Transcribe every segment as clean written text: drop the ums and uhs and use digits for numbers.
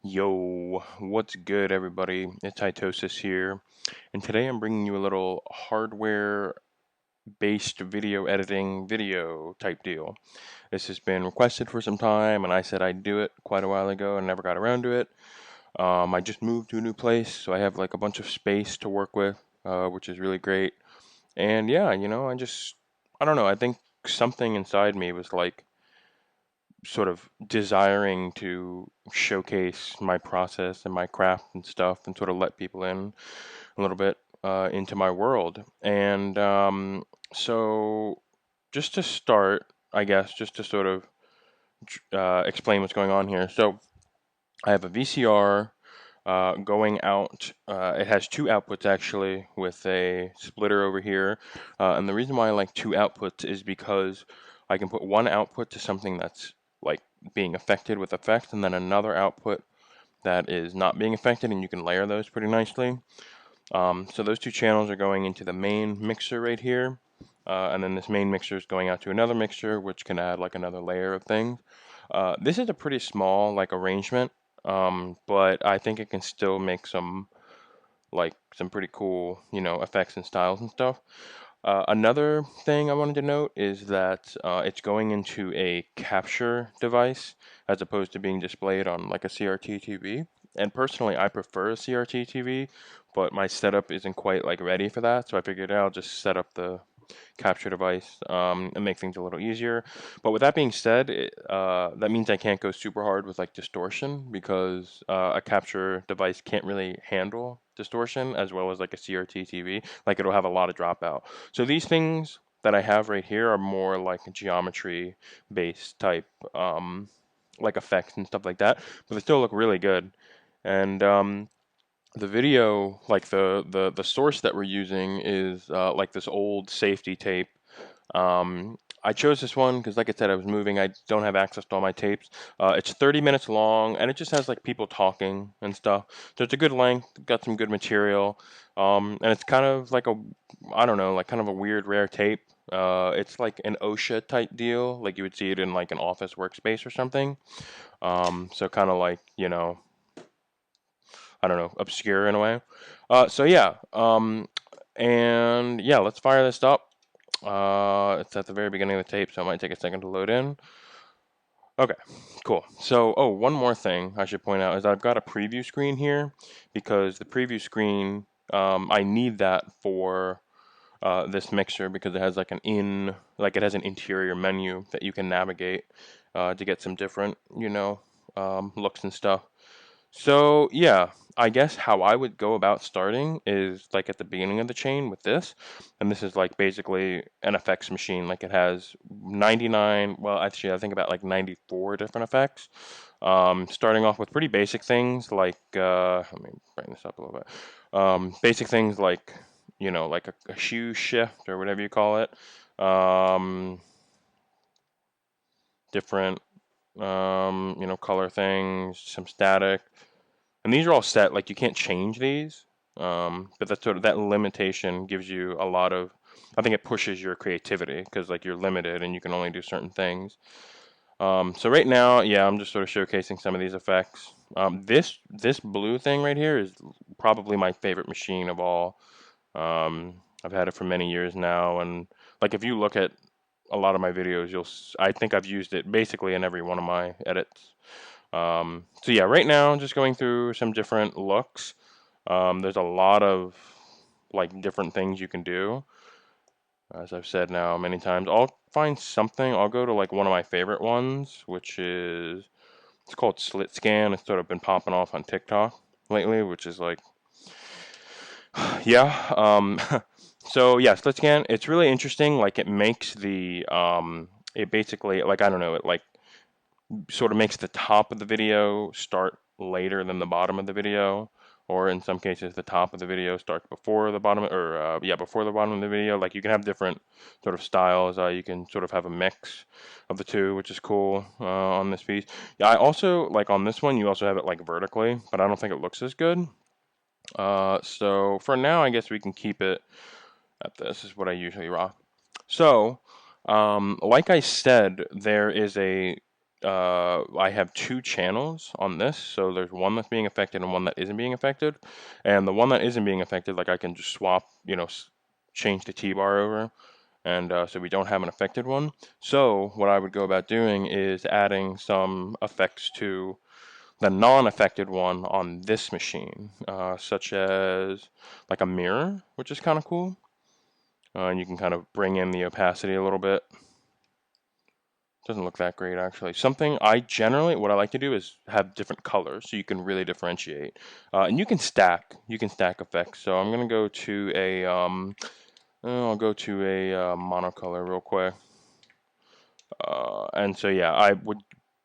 Yo, what's good, everybody? It's Hightosis here, and today I'm bringing you a little hardware-based video editing video type deal. This has been requested for some time, and I said I'd do it quite a while ago and never got around to it. I just moved to a new place, so I have like a bunch of space to work with, which is really great. And yeah, I don't know, I think something inside me was like, sort of desiring to showcase my process and my craft and stuff and sort of let people in a little bit into my world. And so, just to start, I guess, just to sort of explain what's going on here. So, I have a VCR going out. It has two outputs actually, with a splitter over here. And the reason why I like two outputs is because I can put one output to something that's like being affected with effects, and then another output that is not being affected, and you can layer those pretty nicely. So those two channels are going into the main mixer right here. And then this main mixer is going out to another mixer, which can add like another layer of things. This is a pretty small like arrangement, but I think it can still make some pretty cool, effects and styles and stuff. Another thing I wanted to note is that it's going into a capture device as opposed to being displayed on like a CRT TV. And personally, I prefer a CRT TV, but my setup isn't quite like ready for that. So I figured I'll just set up the capture device and make things a little easier. But with that being said, that means I can't go super hard with like distortion because a capture device can't really handle distortion as well as like a CRT TV. Like it'll have a lot of dropout. So these things that I have right here are more like geometry based type like effects and stuff like that, but they still look really good. And the video, like the source that we're using is like this old safety tape. I chose this one because, like I said, I was moving. I don't have access to all my tapes. It's 30 minutes long, and it just has like people talking and stuff. So it's a good length, got some good material, and it's kind of like I don't know, like kind of a weird, rare tape. It's like an OSHA type deal, like you would see it in like an office workspace or something. So kind of like, I don't know, obscure in a way. So yeah, and yeah, let's fire this up. It's at the very beginning of the tape, so it might take a second to load in. Okay, cool. So, oh, one more thing I should point out is I've got a preview screen here because the preview screen, I need that for this mixer because it has like it has an interior menu that you can navigate to get some different, looks and stuff. So yeah, I guess how I would go about starting is like at the beginning of the chain with this, and this is like basically an effects machine. Like it has 99, well, actually I think about like 94 different effects. Starting off with pretty basic things like let me bring this up a little bit. Basic things like like a shoe shift or whatever you call it. Um, Different color things, some static. And these are all set, like you can't change these. But that sort of that limitation gives you a lot of, I think it pushes your creativity because like you're limited and you can only do certain things. So right now, yeah, I'm just sort of showcasing some of these effects. This blue thing right here is probably my favorite machine of all. I've had it for many years now, and like if you look at a lot of my videos, I think I've used it basically in every one of my edits. So yeah, right now just going through some different looks. There's a lot of like different things you can do. As I've said now many times, I'll find something. I'll go to like one of my favorite ones, which is it's called Slit Scan. It's sort of been popping off on TikTok lately, which is like yeah. So yeah, Slit Scan. It's really interesting. Like it makes it basically like I don't know. It like sort of makes the top of the video start later than the bottom of the video, or in some cases, the top of the video starts before the bottom, or yeah, before the bottom of the video. Like you can have different sort of styles. You can sort of have a mix of the two, which is cool on this piece. Yeah, I also like on this one, you also have it like vertically, but I don't think it looks as good. So for now, I guess we can keep it at this. Is what I usually rock. So, like I said, there is a I have two channels on this, so there's one that's being affected and one that isn't being affected. And the one that isn't being affected, like I can just swap, change the T-bar over, and so we don't have an affected one. So what I would go about doing is adding some effects to the non-affected one on this machine, such as like a mirror, which is kind of cool. And you can kind of bring in the opacity a little bit. Doesn't look that great actually. Something what I like to do is have different colors so you can really differentiate. And you can stack effects. So I'm gonna go to I'll go to a monocolor real quick. And so yeah, I would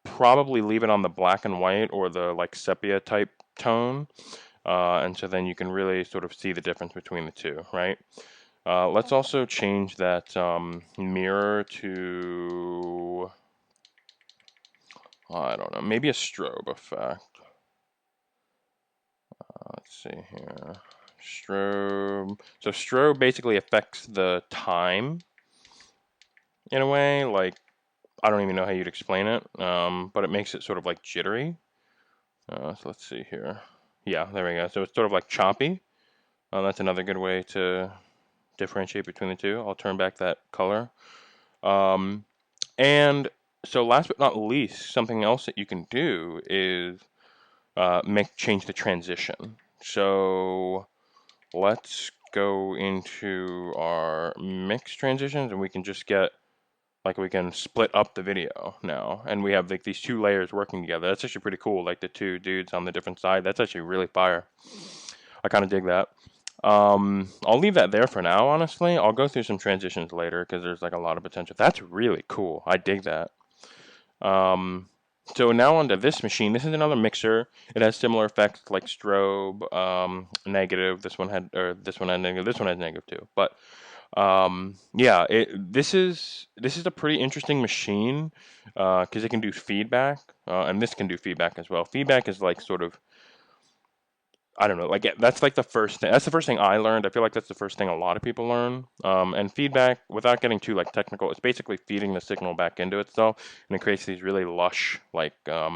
probably leave it on the black and white or the like sepia type tone. And so then you can really sort of see the difference between the two, right? Let's also change that mirror to, I don't know, maybe a strobe effect. Let's see here. Strobe. So strobe basically affects the time in a way. Like, I don't even know how you'd explain it, but it makes it sort of like jittery. So let's see here. Yeah, there we go. So it's sort of like choppy. That's another good way to differentiate between the two. I'll turn back that color. And so last but not least, something else that you can do is change the transition. So let's go into our mix transitions and we can just get, like we can split up the video now. And we have like these two layers working together. That's actually pretty cool. Like the two dudes on the different side. That's actually really fire. I kind of dig that. I'll leave that there for now, honestly. I'll go through some transitions later because there's like a lot of potential. That's really cool. I dig that. So now onto this machine. This is another mixer. It has similar effects like strobe, negative. This one had negative. This one has negative too. But yeah, this is a pretty interesting machine because it can do feedback, and this can do feedback as well. Feedback is like sort of, I don't know, like that's like the first thing. That's the first thing I learned. I feel like that's the first thing a lot of people learn. And feedback, without getting too like technical, it's basically feeding the signal back into itself, and it creates these really lush, like I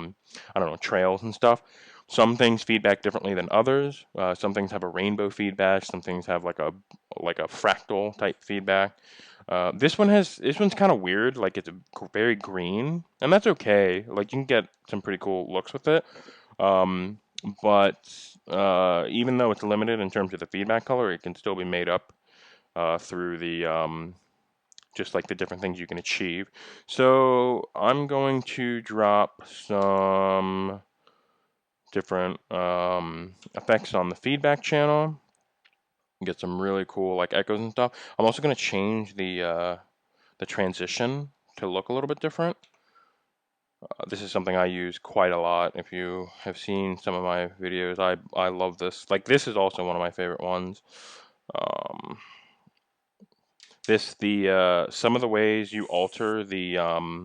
don't know, trails and stuff. Some things feedback differently than others. Some things have a rainbow feedback. Some things have like a fractal type feedback. This one's kind of weird. Like it's very green, and that's okay. Like you can get some pretty cool looks with it. But even though it's limited in terms of the feedback color, it can still be made up through the just like the different things you can achieve. So I'm going to drop some different effects on the feedback channel. Get some really cool like echoes and stuff. I'm also going to change the transition to look a little bit different. This is something I use quite a lot. If you have seen some of my videos, I love this. Like this is also one of my favorite ones. Some of the ways you alter the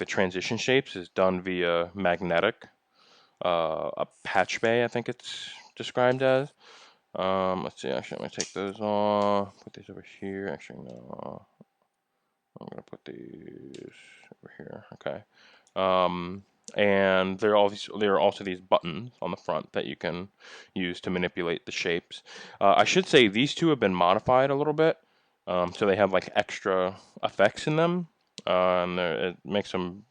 transition shapes is done via magnetic. A patch bay, I think it's described as. Let's see. Actually, I'm gonna take those off. Put these over here. Actually, no. I'm gonna put these over here. Okay. And there are also these buttons on the front that you can use to manipulate the shapes. I should say these two have been modified a little bit, so they have like extra effects in them, and it makes them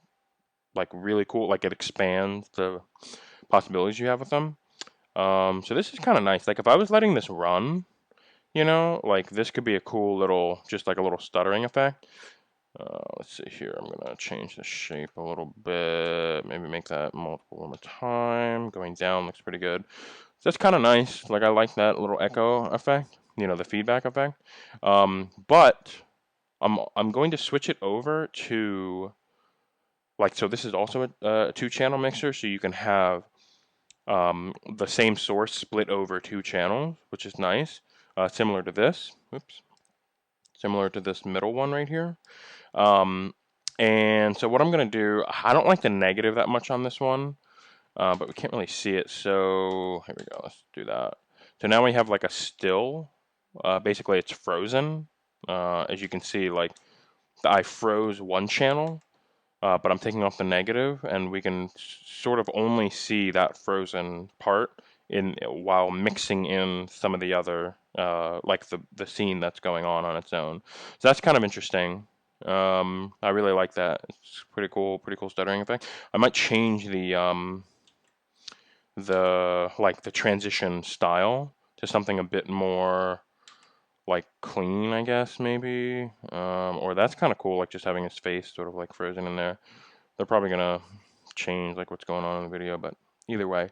like really cool. Like it expands the possibilities you have with them. So this is kind of nice. Like if I was letting this run, like this could be a cool little, just like a little stuttering effect. Let's see here. I'm gonna change the shape a little bit. Maybe make that multiple one more time. Going down looks pretty good. So that's kind of nice. Like I like that little echo effect. The feedback effect. But I'm going to switch it over to so this is also a two-channel mixer, so you can have the same source split over two channels, which is nice. Similar to this. Oops. Similar to this middle one right here. And so what I'm going to do, I don't like the negative that much on this one, but we can't really see it. So here we go. Let's do that. So now we have like a still. Basically, it's frozen. As you can see, like I froze one channel. but I'm taking off the negative, and we can sort of only see that frozen part in while mixing in some of the other, like the scene that's going on its own. So that's kind of interesting. I really like that. It's pretty cool stuttering effect. I might change the transition style to something a bit more like clean, I guess, maybe. Or that's kind of cool, like just having his face sort of like frozen in there. They're probably gonna change like what's going on in the video, but either way.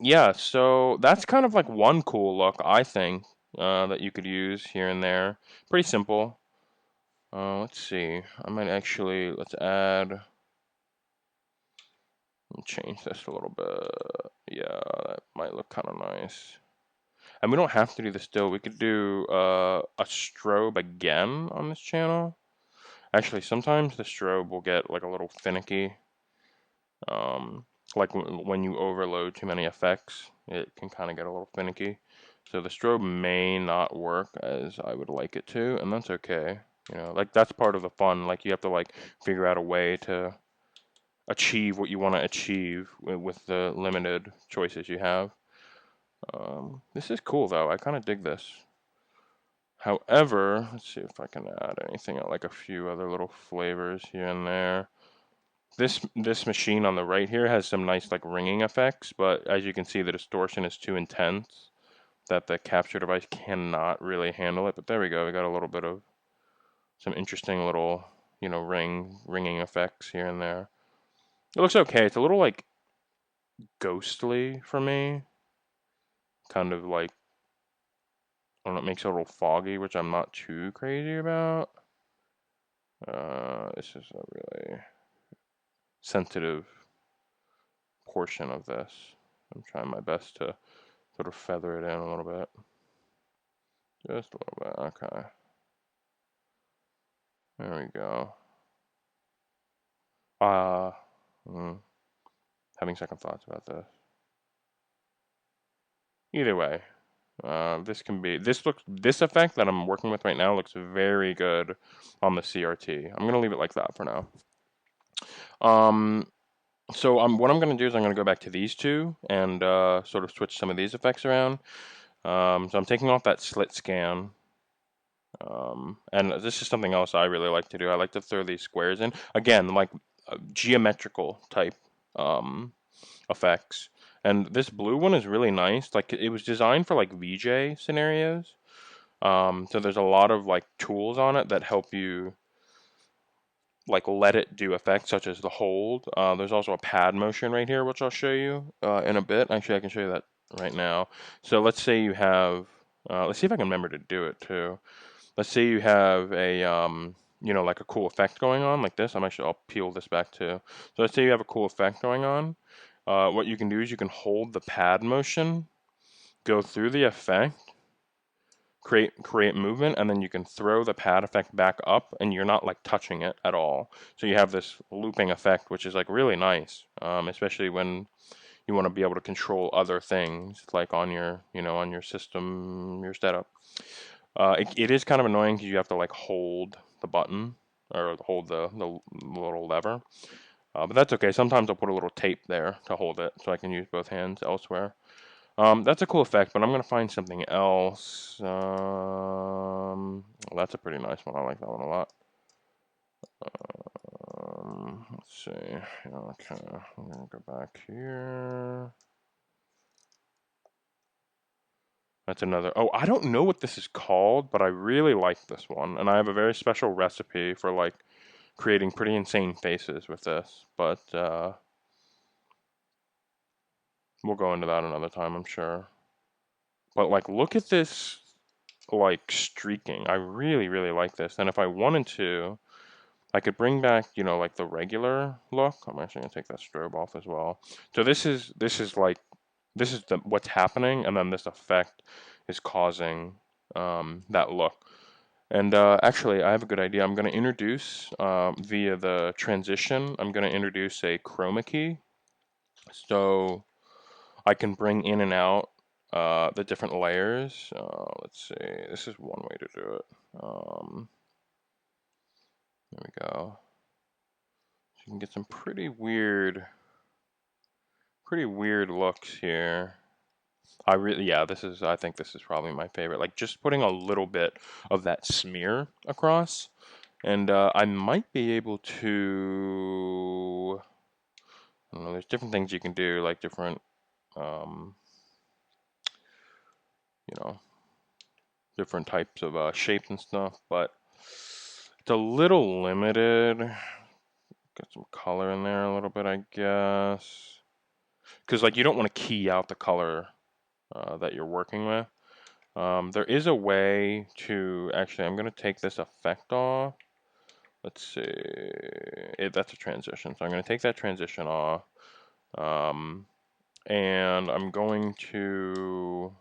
Yeah, so that's kind of like one cool look, I think, that you could use here and there. Pretty simple. Let's see. I might actually, let's add, change this a little bit. Yeah, that might look kind of nice. And we don't have to do this still. We could do a strobe again on this channel. Actually, sometimes the strobe will get like a little finicky. Like when you overload too many effects, it can kind of get a little finicky. So the strobe may not work as I would like it to, and that's okay. You know, like that's part of the fun. Like you have to like figure out a way to achieve what you want to achieve with the limited choices you have. This is cool though. I kind of dig this. However, let's see if I can add anything like a few other little flavors here and there. This machine on the right here has some nice like ringing effects, but as you can see, the distortion is too intense that the capture device cannot really handle it. But there we go. We got a little bit of some interesting little, you know, ringing effects here and there. It looks okay. It's a little like ghostly for me. Kind of like, I don't know, it makes it a little foggy, which I'm not too crazy about. This is a really sensitive portion of this. I'm trying my best to sort of feather it in a little bit. Just a little bit, okay. There we go. Uh, mm, Having second thoughts about this. Either way, this effect that I'm working with right now looks very good on the CRT. I'm gonna leave it like that for now. So what I'm gonna do is I'm gonna go back to these two and sort of switch some of these effects around. So I'm taking off that slit scan. And this is something else I really like to do. I like to throw these squares in. Again, like geometrical type effects. And this blue one is really nice. Like it was designed for like VJ scenarios. So there's a lot of like tools on it that help you like let it do effects such as the hold. There's also a pad motion right here, which I'll show you in a bit. Actually, I can show you that right now. So let's say you have, let's see if I can remember to do it too. Let's say you have a, you know, like a cool effect going on like this. I'll peel this back too. So let's say you have a cool effect going on. What you can do is you can hold the pad motion, go through the effect, create movement, and then you can throw the pad effect back up, and you're not like touching it at all. So you have this looping effect, which is like really nice, especially when you want to be able to control other things like on your, you know, on your system, your setup. It is kind of annoying because you have to like hold the button or hold the little lever. But that's okay. Sometimes I'll put a little tape there to hold it so I can use both hands elsewhere. That's a cool effect, but I'm going to find something else. That's a pretty nice one. I like that one a lot. Let's see. Okay, I'm going to go back here. That's another. Oh, I don't know what this is called, but I really like this one. And I have a very special recipe for like creating pretty insane faces with this. But we'll go into that another time, I'm sure. But like, look at this like streaking. I really, really like this. And if I wanted to, I could bring back, you know, like the regular look. I'm actually gonna take that strobe off as well. So this is like what's happening, and then this effect is causing that look. And actually, I have a good idea. I'm going to introduce via the transition. I'm going to introduce a chroma key, so I can bring in and out the different layers. Let's see. This is one way to do it. There we go. you can get some pretty weird looks here. I think this is probably my favorite. Like just putting a little bit of that smear across, and I might be able to. I don't know. There's different things you can do, like different, um, you know, different types of shapes and stuff. But it's a little limited. Get some color in there a little bit, I guess, because like you don't want to key out the color that you're working with. There is a way to actually, I'm going to take this effect off. Let's see, that's a transition. So I'm going to take that transition off. And I'm going to,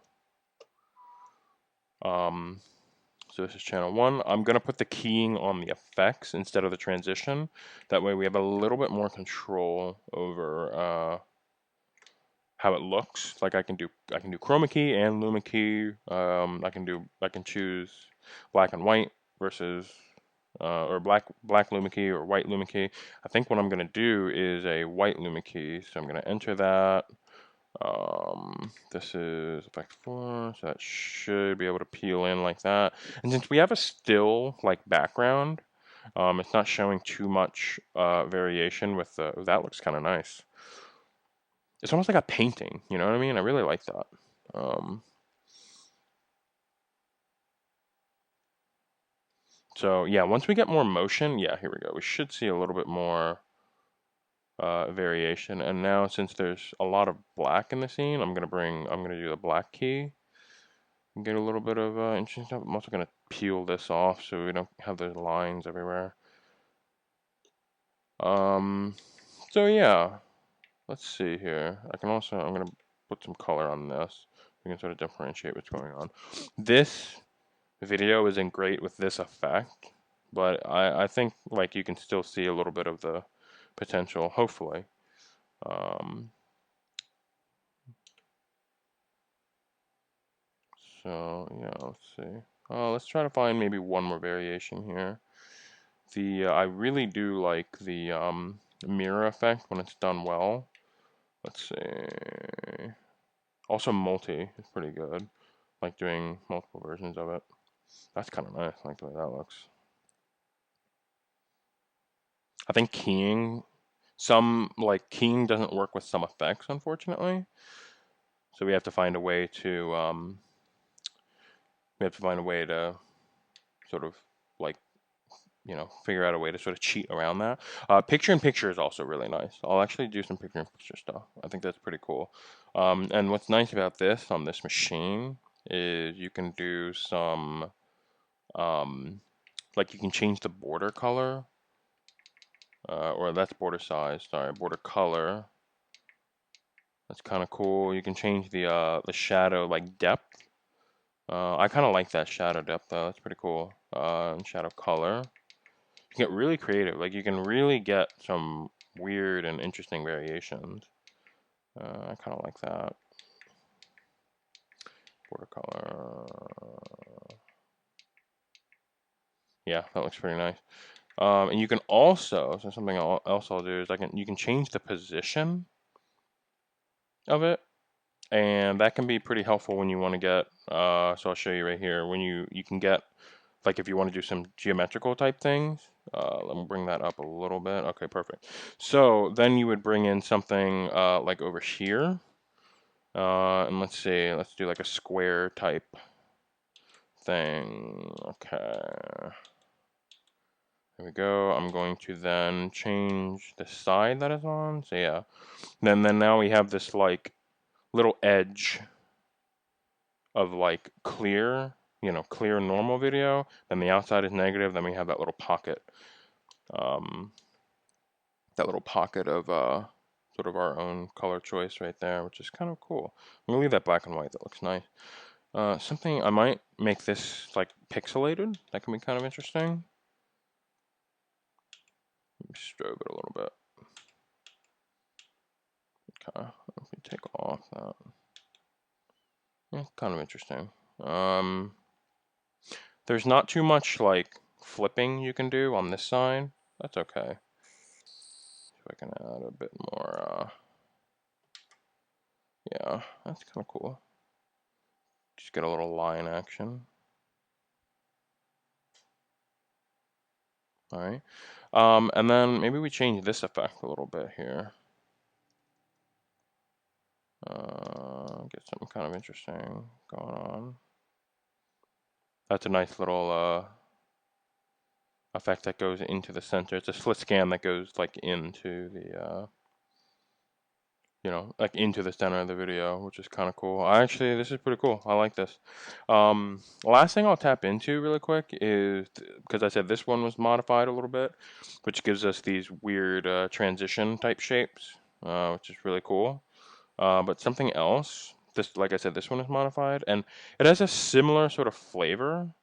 so this is channel 1. I'm going to put the keying on the effects instead of the transition. That way we have a little bit more control over how it looks. Like I can do chroma key and luma key. I can choose black and white versus or black luma key or white luma key. I think what I'm going to do is a white luma key. So I'm going to enter that. This is effect 4, so that should be able to peel in like that. And since we have a still like background, it's not showing too much variation with the, that looks kind of nice. It's almost like a painting, you know what I mean? I really like that. So yeah, once we get more motion, yeah, here we go. We should see a little bit more variation. And now since there's a lot of black in the scene, I'm gonna do the black key and get a little bit of interesting stuff. I'm also gonna peel this off so we don't have those lines everywhere. So yeah, let's see here. I'm gonna put some color on this. We can sort of differentiate what's going on. This video isn't great with this effect, but I think like you can still see a little bit of the potential, hopefully. So yeah, let's see. Let's try to find maybe one more variation here. I really do like the mirror effect when it's done well. Let's see. Also multi is pretty good. Like doing multiple versions of it. That's kind of nice. I like the way that looks. I think keying doesn't work with some effects, unfortunately. So we have to find a way to sort of like figure out a way to sort of cheat around that. Picture in picture is also really nice. I'll actually do some picture in picture stuff. I think that's pretty cool. And what's nice about this on this machine is you can do some like you can change the border color. Or that's border size, sorry, border color. That's kind of cool. You can change the shadow like depth. I kind of like that shadow depth though. That's pretty cool. And shadow color. You can get really creative. Like you can really get some weird and interesting variations. I kind of like that. Border color. Yeah, that looks pretty nice. And you can also, so something else I'll do is you can change the position of it. And that can be pretty helpful when you want to get, so I'll show you right here, when you can get, like if you want to do some geometrical type things, let me bring that up a little bit. Okay, perfect. So then you would bring in something like over here, and let's see, let's do like a square type thing. Okay, there we go. I'm going to then change the side that is on, so yeah. Then now we have this like little edge of like clear, clear normal video, then the outside is negative, then we have that little pocket, of sort of our own color choice right there, which is kind of cool. I'm gonna leave that black and white, that looks nice. Something, I might make this like pixelated, that can be kind of interesting. Let me strobe it a little bit. Okay, if we take off that. Yeah, kind of interesting. There's not too much like flipping you can do on this side. That's okay. I can add a bit more, yeah, that's kind of cool. Just get a little line action. All right. And then maybe we change this effect a little bit here. Get something kind of interesting going on. That's a nice little effect that goes into the center. It's a slit scan that goes like into the like into the center of the video, which is kind of cool. This is pretty cool. I like this. Last thing I'll tap into really quick is, because I said this one was modified a little bit, which gives us these weird transition type shapes, which is really cool. But something else, like I said, this one is modified, and it has a similar sort of flavor.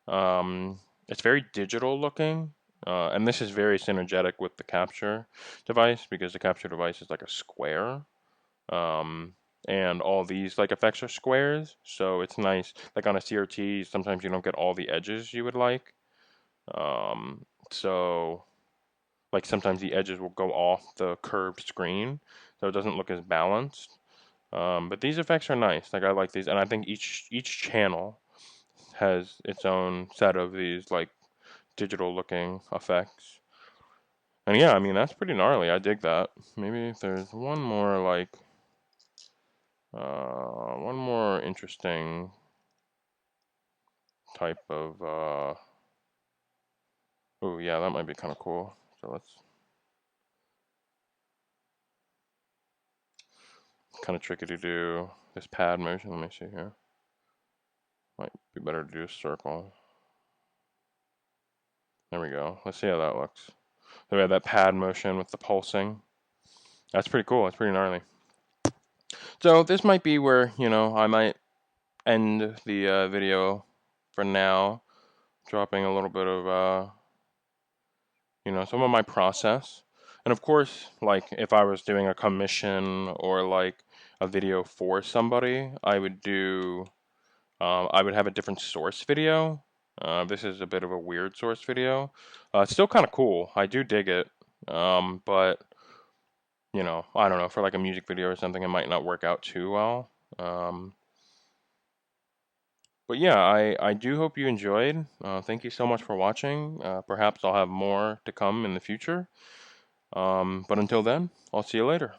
It's very digital looking, and this is very synergetic with the capture device, because the capture device is like a square, um, and all these like effects are squares, so it's nice. Like on a CRT, sometimes you don't get all the edges you would like, so like sometimes the edges will go off the curved screen, so it doesn't look as balanced. But these effects are nice. Like I like these, and I think each channel has its own set of these like digital looking effects. And yeah, I mean that's pretty gnarly. I dig that. Maybe if there's one more like one more interesting type of oh yeah, that might be kind of cool. So let's kind of tricky to do this pad motion. Let me see here. Might be better to do a circle. There we go. Let's see how that looks. So we have that pad motion with the pulsing. That's pretty cool. It's pretty gnarly. So this might be where, I might end the video for now, dropping a little bit of, some of my process. And of course, like if I was doing a commission or like a video for somebody, I would have a different source video. This is a bit of a weird source video. It's still kind of cool. I do dig it. But I don't know, for like a music video or something, it might not work out too well. But yeah, I do hope you enjoyed. Thank you so much for watching. Perhaps I'll have more to come in the future. But until then, I'll see you later.